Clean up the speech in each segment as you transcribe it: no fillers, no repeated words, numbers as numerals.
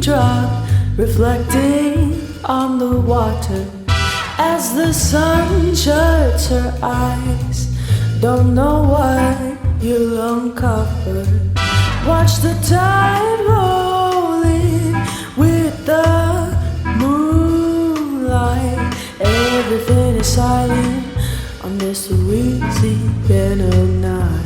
raindrop reflecting on the water as the sun shuts her eyes. Don't know what you'll uncover. Watch the tide roll in with the moonlight. Everything is silent on this Louisiana night.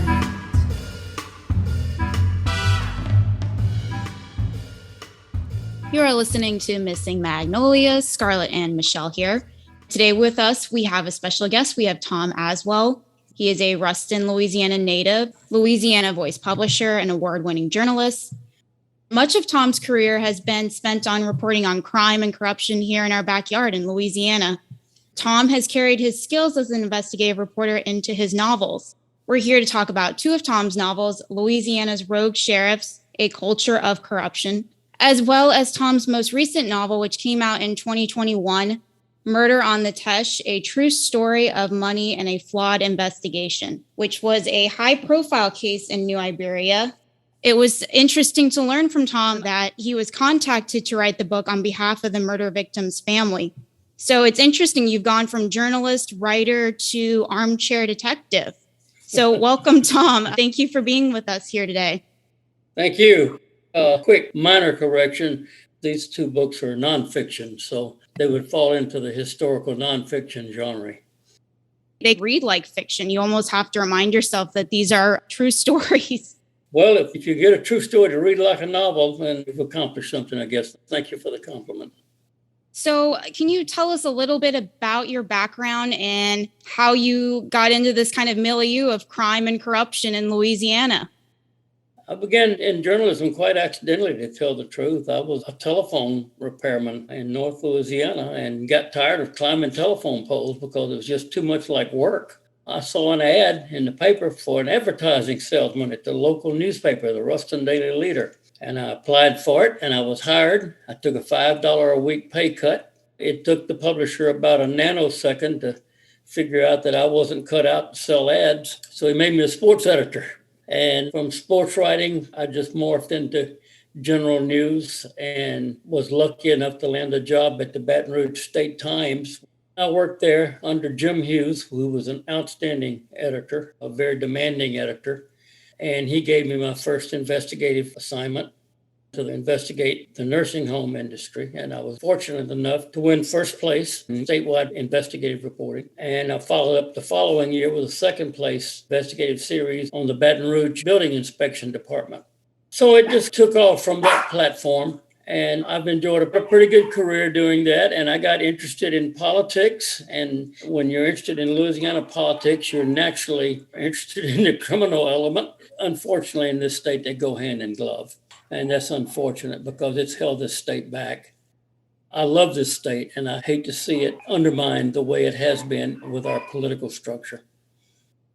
You are listening to Missing Magnolias. Scarlett and Michelle here. Today with us, we have a special guest. We have Tom Aswell. He is a Ruston, Louisiana native, Louisiana Voice publisher, and award-winning journalist. Much of Tom's career has been spent on reporting on crime and corruption here in our backyard in Louisiana. Tom has carried his skills as an investigative reporter into his novels. We're here to talk about two of Tom's novels, Louisiana's Rogue Sheriffs, A Culture of Corruption, as well as Tom's most recent novel, which came out in 2021, Murder on the Teche, A True Story of Money and a Flawed Investigation, which was a high-profile case in New Iberia. It was interesting to learn from Tom that he was contacted to write the book on behalf of the murder victim's family. So it's interesting, you've gone from journalist, writer, to armchair detective. So welcome, Tom. Thank you for being with us here today. Thank you. Quick minor correction. These two books are nonfiction, so they would fall into the historical nonfiction genre. They read like fiction. You almost have to remind yourself that these are true stories. Well, if you get a true story to read like a novel, then you've accomplished something, I guess. Thank you for the compliment. So can you tell us a little bit about your background and how you got into this kind of milieu of crime and corruption in Louisiana? I began in journalism quite accidentally, to tell the truth. I was a telephone repairman in North Louisiana and got tired of climbing telephone poles because it was just too much like work. I saw an ad in the paper for an advertising salesman at the local newspaper, the Ruston Daily Leader. And I applied for it and I was hired. I took a $5 a week pay cut. It took the publisher about a nanosecond to figure out that I wasn't cut out to sell ads. So he made me a sports editor. And from sports writing, I just morphed into general news and was lucky enough to land a job at the Baton Rouge State-Times. I worked there under Jim Hughes, who was an outstanding editor, a very demanding editor. And he gave me my first investigative assignment to investigate the nursing home industry. And I was fortunate enough to win first place in statewide investigative reporting. And I followed up the following year with a second place investigative series on the Baton Rouge Building Inspection Department. So it just took off from that platform. And I've enjoyed a pretty good career doing that. And I got interested in politics. And when you're interested in Louisiana politics, you're naturally interested in the criminal element. Unfortunately, in this state, they go hand in glove. And that's unfortunate because it's held this state back. I love this state, and I hate to see it undermined the way it has been with our political structure.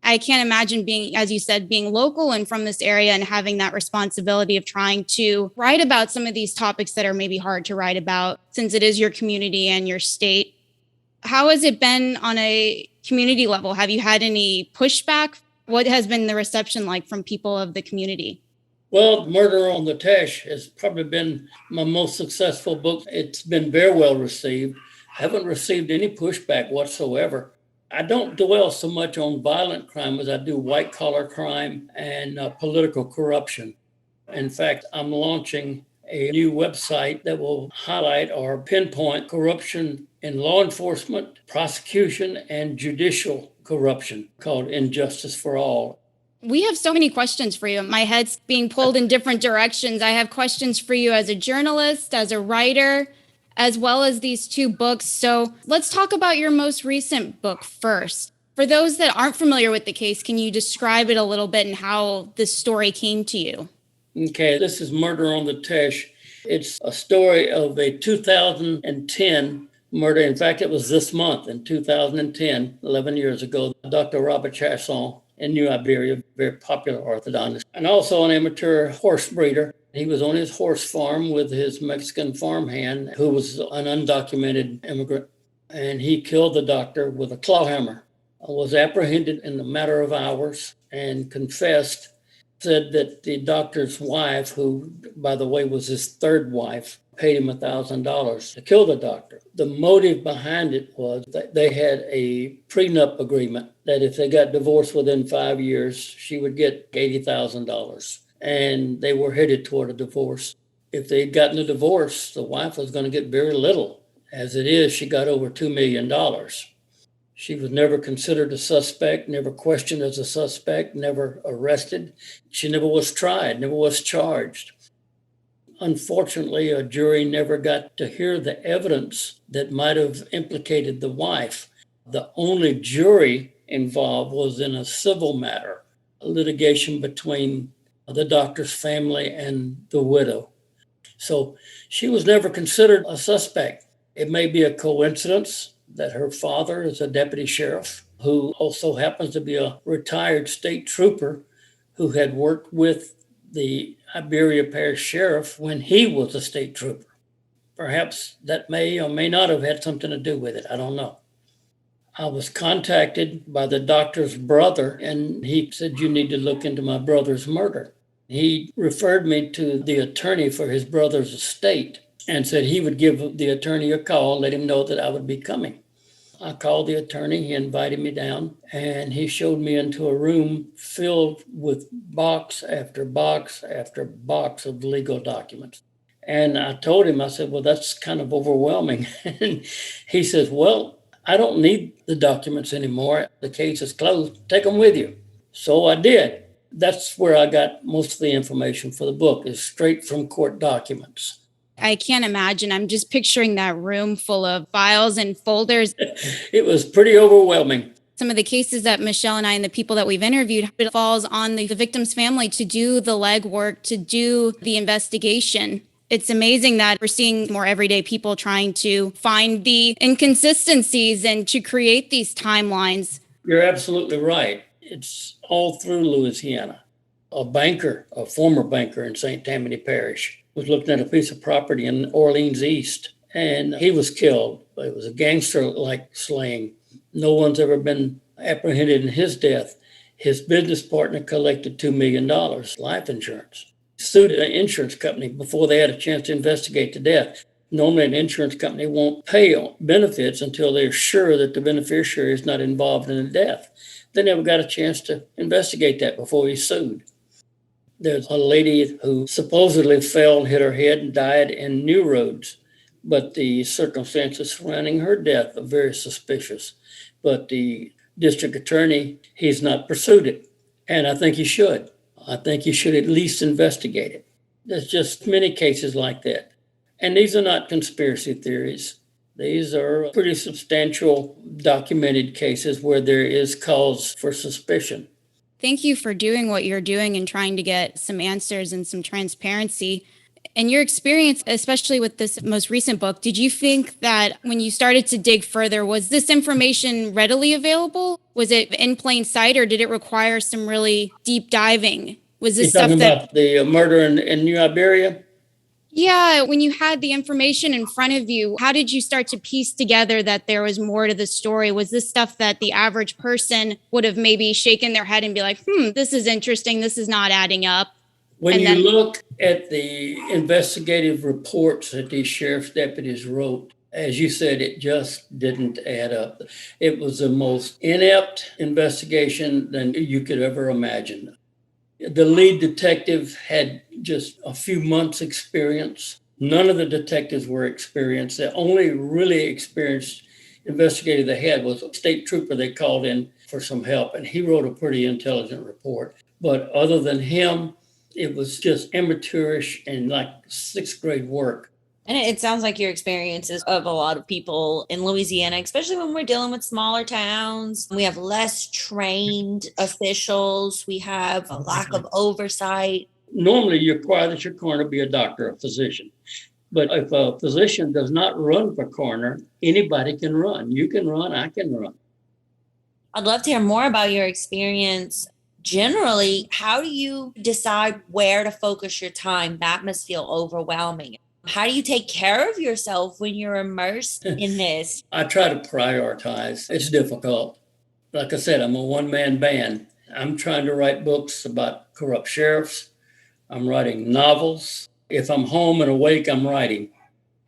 I can't imagine being, as you said, being local and from this area and having that responsibility of trying to write about some of these topics that are maybe hard to write about since it is your community and your state. How has it been on a community level? Have you had any pushback? What has been the reception like from people of the community? Well, Murder on the Teche has probably been my most successful book. It's been very well received. I haven't received any pushback whatsoever. I don't dwell so much on violent crime as I do white-collar crime and political corruption. In fact, I'm launching a new website that will highlight or pinpoint corruption in law enforcement, prosecution, and judicial corruption called Injustice for All. We have so many questions for you. My head's being pulled in different directions. I have questions for you as a journalist, as a writer, as well as these two books. So let's talk about your most recent book first. For those that aren't familiar with the case, can you describe it a little bit and how this story came to you? Okay, this is Murder on the Teche. It's a story of a 2010 murder. In fact, it was this month in 2010, 11 years ago. Dr. Robert Chasson in New Iberia, very popular orthodontist, and also an amateur horse breeder. He was on his horse farm with his Mexican farmhand, who was an undocumented immigrant, and he killed the doctor with a claw hammer. Was apprehended in a matter of hours and confessed said that the doctor's wife, who, by the way, was his third wife, paid him $1,000 to kill the doctor. The motive behind it was that they had a prenup agreement that if they got divorced within 5 years, she would get $80,000. And they were headed toward a divorce. If they'd gotten a divorce, the wife was going to get very little. As it is, she got over $2 million. She was never considered a suspect, never questioned as a suspect, never arrested. She never was tried, never was charged. Unfortunately, a jury never got to hear the evidence that might have implicated the wife. The only jury involved was in a civil matter, a litigation between the doctor's family and the widow. So she was never considered a suspect. It may be a coincidence that her father is a deputy sheriff who also happens to be a retired state trooper who had worked with the Iberia Parish Sheriff when he was a state trooper. Perhaps that may or may not have had something to do with it. I don't know. I was contacted by the doctor's brother, and he said, "You need to look into my brother's murder." He referred me to the attorney for his brother's estate and said he would give the attorney a call, let him know that I would be coming. I called the attorney, he invited me down, and he showed me into a room filled with box after box after box of legal documents. And I told him, I said, "Well, that's kind of overwhelming." And he says, "Well, I don't need the documents anymore. The case is closed. Take them with you." So I did. That's where I got most of the information for the book, is straight from court documents. I can't imagine. I'm just picturing that room full of files and folders. It was pretty overwhelming. Some of the cases that Michelle and I and the people that we've interviewed, it falls on the victim's family to do the legwork, to do the investigation. It's amazing that we're seeing more everyday people trying to find the inconsistencies and to create these timelines. You're absolutely right. It's all through Louisiana. A banker, a former banker in St. Tammany Parish, was looking at a piece of property in Orleans East, and he was killed. It was a gangster-like slaying. No one's ever been apprehended in his death. His business partner collected $2 million life insurance. Sued an insurance company before they had a chance to investigate the death. Normally, an insurance company won't pay benefits until they're sure that the beneficiary is not involved in the death. They never got a chance to investigate that before he sued. There's a lady who supposedly fell and hit her head and died in New Roads, but the circumstances surrounding her death are very suspicious. But the district attorney, he's not pursued it, and I think he should. I think he should at least investigate it. There's just many cases like that. And these are not conspiracy theories. These are pretty substantial documented cases where there is cause for suspicion. Thank you for doing what you're doing and trying to get some answers and some transparency. In your experience, especially with this most recent book, did you think that when you started to dig further, was this information readily available? Was it in plain sight, or did it require some really deep diving? Was this You're stuff talking that... about the murder in New Iberia? Yeah, when you had the information in front of you, how did you start to piece together that there was more to the story? Was this stuff that the average person would have maybe shaken their head and be like, this is interesting, this is not adding up? When you look at the investigative reports that these sheriff's deputies wrote, as you said, it just didn't add up. It was the most inept investigation than you could ever imagine. The lead detective had just a few months' experience. None of the detectives were experienced. The only really experienced investigator they had was a state trooper they called in for some help, and he wrote a pretty intelligent report. But other than him, it was just amateurish and like sixth grade work. And it sounds like your experiences of a lot of people in Louisiana, especially when we're dealing with smaller towns. We have less trained officials. We have a lack of oversight. Normally, you require that your coroner be a doctor, a physician. But if a physician does not run for coroner, anybody can run. You can run, I can run. I'd love to hear more about your experience. Generally, how do you decide where to focus your time? That must feel overwhelming. How do you take care of yourself when you're immersed in this? I try to prioritize. It's difficult. Like I said, I'm a one-man band. I'm trying to write books about corrupt sheriffs. I'm writing novels. If I'm home and awake, I'm writing.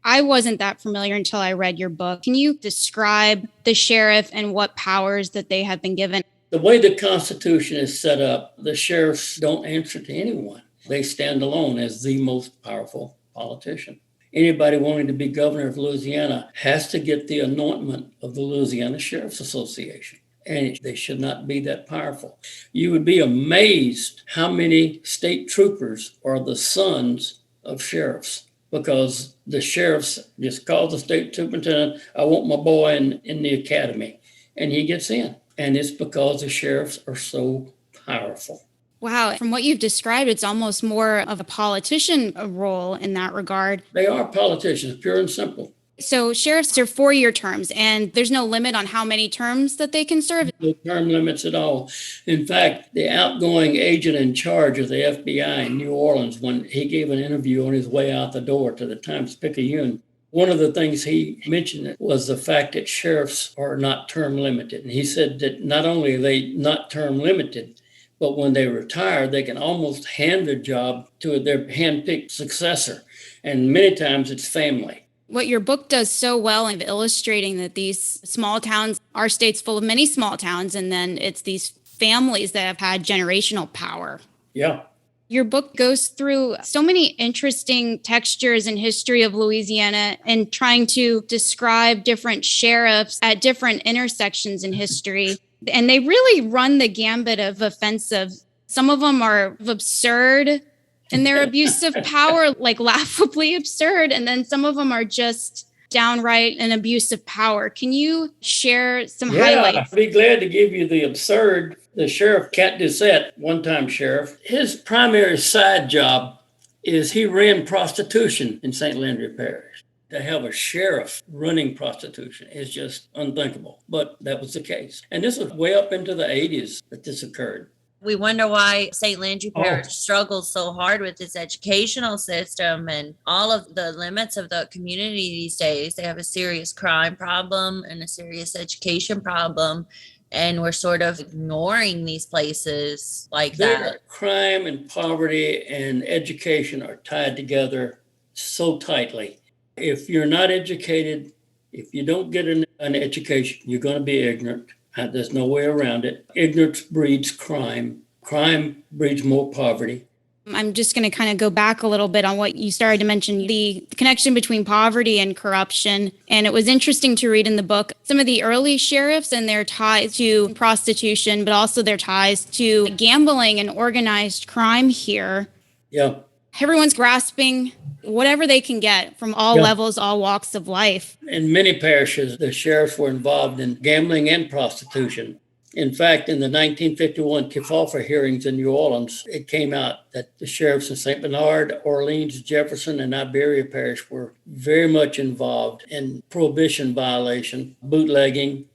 I wasn't that familiar until I read your book. Can you describe the sheriff and what powers that they have been given? The way the Constitution is set up, the sheriffs don't answer to anyone. They stand alone as the most powerful politician. Anybody wanting to be governor of Louisiana has to get the anointment of the Louisiana Sheriff's Association. And they should not be that powerful. You would be amazed how many state troopers are the sons of sheriffs, because the sheriffs just call the state superintendent, I want my boy in the academy, and he gets in. And it's because the sheriffs are so powerful. Wow. From what you've described, it's almost more of a politician role in that regard. They are politicians, pure and simple. So sheriffs are 4-year terms, and there's no limit on how many terms that they can serve. No term limits at all. In fact, the outgoing agent in charge of the FBI in New Orleans, when he gave an interview on his way out the door to the Times-Picayune, one of the things he mentioned was the fact that sheriffs are not term limited. And he said that not only are they not term limited, but when they retire, they can almost hand their job to their hand-picked successor. And many times it's family. What your book does so well in illustrating that these small towns, our state's full of many small towns, and then it's these families that have had generational power. Yeah. Your book goes through so many interesting textures and history of Louisiana and trying to describe different sheriffs at different intersections in history. And they really run the gambit of offensive. Some of them are absurd in their abuse of power, like laughably absurd. And then some of them are just downright an abuse of power. Can you share some highlights? I'd be glad to give you the absurd. The sheriff, Cat Doucette, one-time sheriff, his primary side job is he ran prostitution in St. Landry Parish. To have a sheriff running prostitution is just unthinkable, but that was the case. And this was way up into the 80s that this occurred. We wonder why St. Landry Parish struggles so hard with its educational system and all of the limits of the community these days. They have a serious crime problem and a serious education problem, and we're sort of ignoring these places like that. Crime and poverty and education are tied together so tightly. If you're not educated, if you don't get an education, you're going to be ignorant. There's no way around it. Ignorance breeds crime. Crime breeds more poverty. I'm just going to kind of go back a little bit on what you started to mention, the connection between poverty and corruption. And it was interesting to read in the book some of the early sheriffs and their ties to prostitution, but also their ties to gambling and organized crime here. Yeah. Everyone's grasping whatever they can get from all levels, all walks of life. In many parishes, the sheriffs were involved in gambling and prostitution. In fact, in the 1951 Kefauver hearings in New Orleans, it came out that the sheriffs in St. Bernard, Orleans, Jefferson, and Iberia Parish were very much involved in prohibition violation, bootlegging,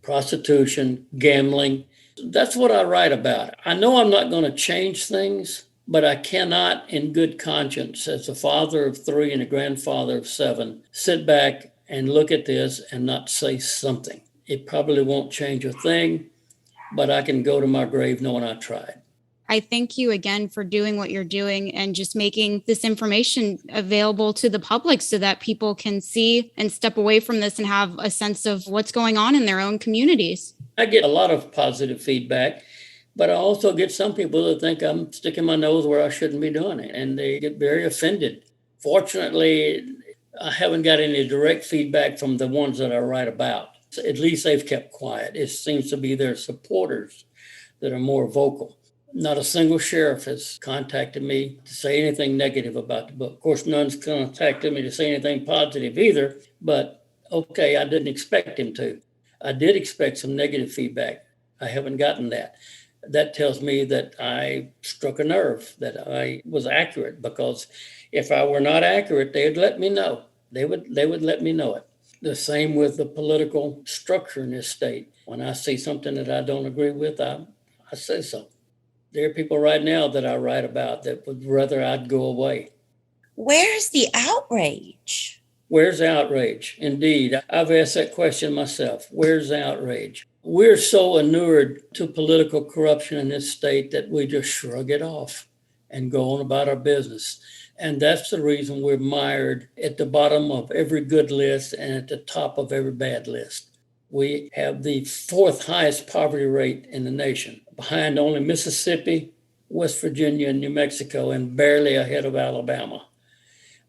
prostitution, gambling. That's what I write about. I know I'm not going to change things, but I cannot, in good conscience, as a father of 3 and a grandfather of 7, sit back and look at this and not say something. It probably won't change a thing, but I can go to my grave knowing I tried. I thank you again for doing what you're doing and just making this information available to the public so that people can see and step away from this and have a sense of what's going on in their own communities. I get a lot of positive feedback. But I also get some people that think I'm sticking my nose where I shouldn't be doing it, and they get very offended. Fortunately, I haven't got any direct feedback from the ones that I write about. At least they've kept quiet. It seems to be their supporters that are more vocal. Not a single sheriff has contacted me to say anything negative about the book. Of course, none's contacted me to say anything positive either, but okay, I didn't expect him to. I did expect some negative feedback. I haven't gotten that. That tells me that I struck a nerve, that I was accurate, because if I were not accurate, they'd let me know. They would let me know it. The same with the political structure in this state. When I see something that I don't agree with, I say so. There are people right now that I write about that would rather I'd go away. Where's the outrage? Where's the outrage? Indeed, I've asked that question myself. Where's the outrage? We're so inured to political corruption in this state that we just shrug it off and go on about our business. And that's the reason we're mired at the bottom of every good list and at the top of every bad list. We have the fourth highest poverty rate in the nation, behind only Mississippi, West Virginia, and New Mexico, and barely ahead of Alabama.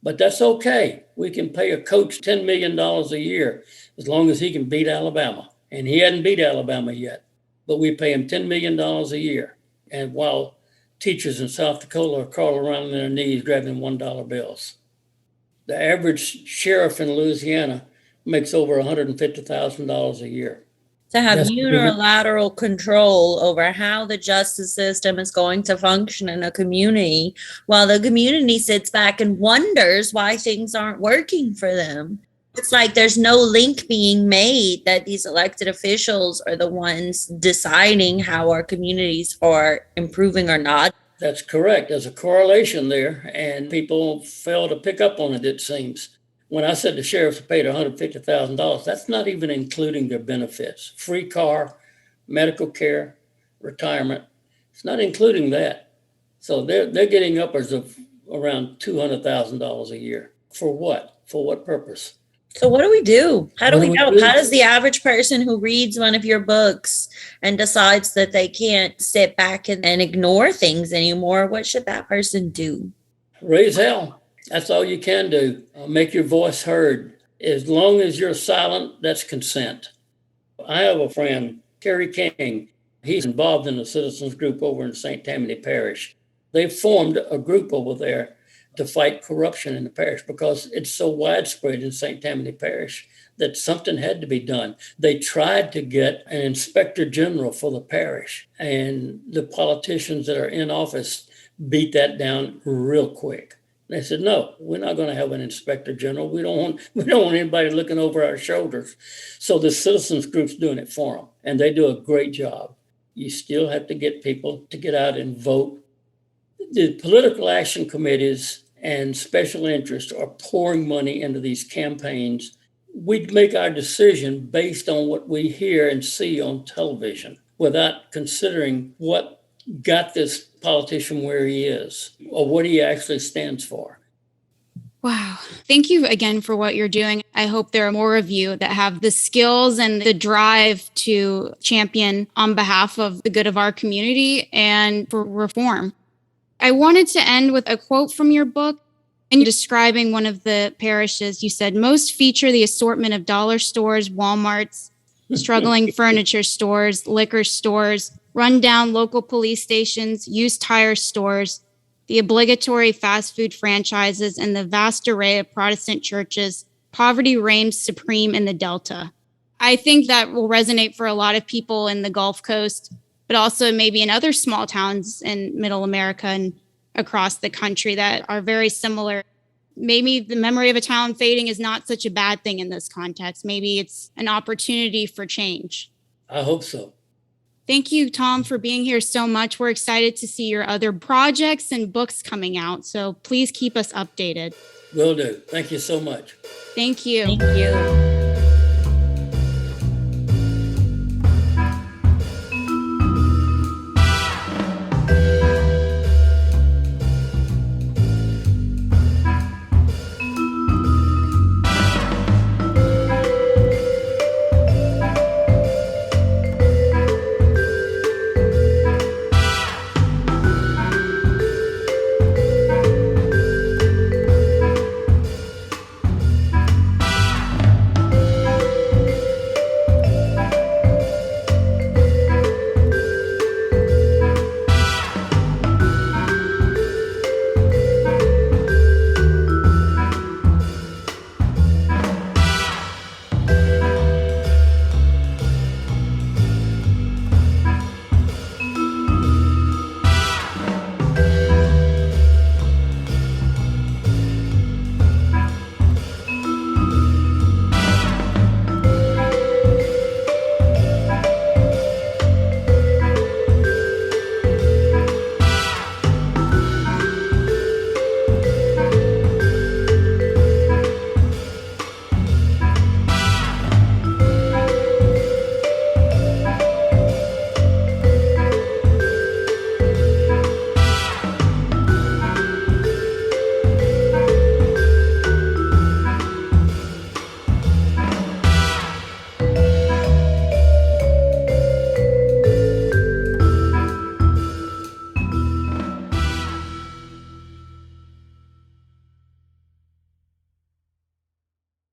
But that's okay. We can pay a coach $10 million a year as long as he can beat Alabama. And he hadn't beat Alabama yet, but we pay him $10 million a year. And while teachers in South Dakota are crawling around on their knees grabbing $1 bills. The average sheriff in Louisiana makes over $150,000 a year. To have unilateral control over how the justice system is going to function in a community, while the community sits back and wonders why things aren't working for them. It's like there's no link being made that these elected officials are the ones deciding how our communities are improving or not. That's correct. There's a correlation there, and people fail to pick up on it, it seems. When I said the sheriffs are paid $150,000, that's not even including their benefits. Free car, medical care, retirement. It's not including that. So they're getting upwards of around $200,000 a year. For what? For what purpose? So what do we do? How do we help? How does the average person who reads one of your books and decides that they can't sit back and ignore things anymore, what should that person do? Raise hell. That's all you can do. Make your voice heard. As long as you're silent, that's consent. I have a friend, Kerry King. He's involved in a citizens group over in St. Tammany Parish. They formed a group over there to fight corruption in the parish because it's so widespread in St. Tammany Parish that something had to be done. They tried to get an inspector general for the parish, and the politicians that are in office beat that down real quick. They said, no, we're not going to have an inspector general. We don't want anybody looking over our shoulders. So the citizens group's doing it for them, and they do a great job. You still have to get people to get out and vote. The political action committees and special interests are pouring money into these campaigns. We make our decision based on what we hear and see on television without considering what got this politician where he is or what he actually stands for. Wow. Thank you again for what you're doing. I hope there are more of you that have the skills and the drive to champion on behalf of the good of our community and for reform. I wanted to end with a quote from your book. In describing one of the parishes, you said, most feature the assortment of dollar stores, Walmarts, struggling furniture stores, liquor stores, run-down local police stations, used tire stores, the obligatory fast food franchises, and the vast array of Protestant churches. Poverty reigns supreme in the Delta. I think that will resonate for a lot of people in the Gulf Coast, but also maybe in other small towns in Middle America and across the country that are very similar. Maybe the memory of a town fading is not such a bad thing in this context. Maybe it's an opportunity for change. I hope so. Thank you, Tom, for being here so much. We're excited to see your other projects and books coming out. So please keep us updated. Will do. Thank you so much. Thank you. Thank you.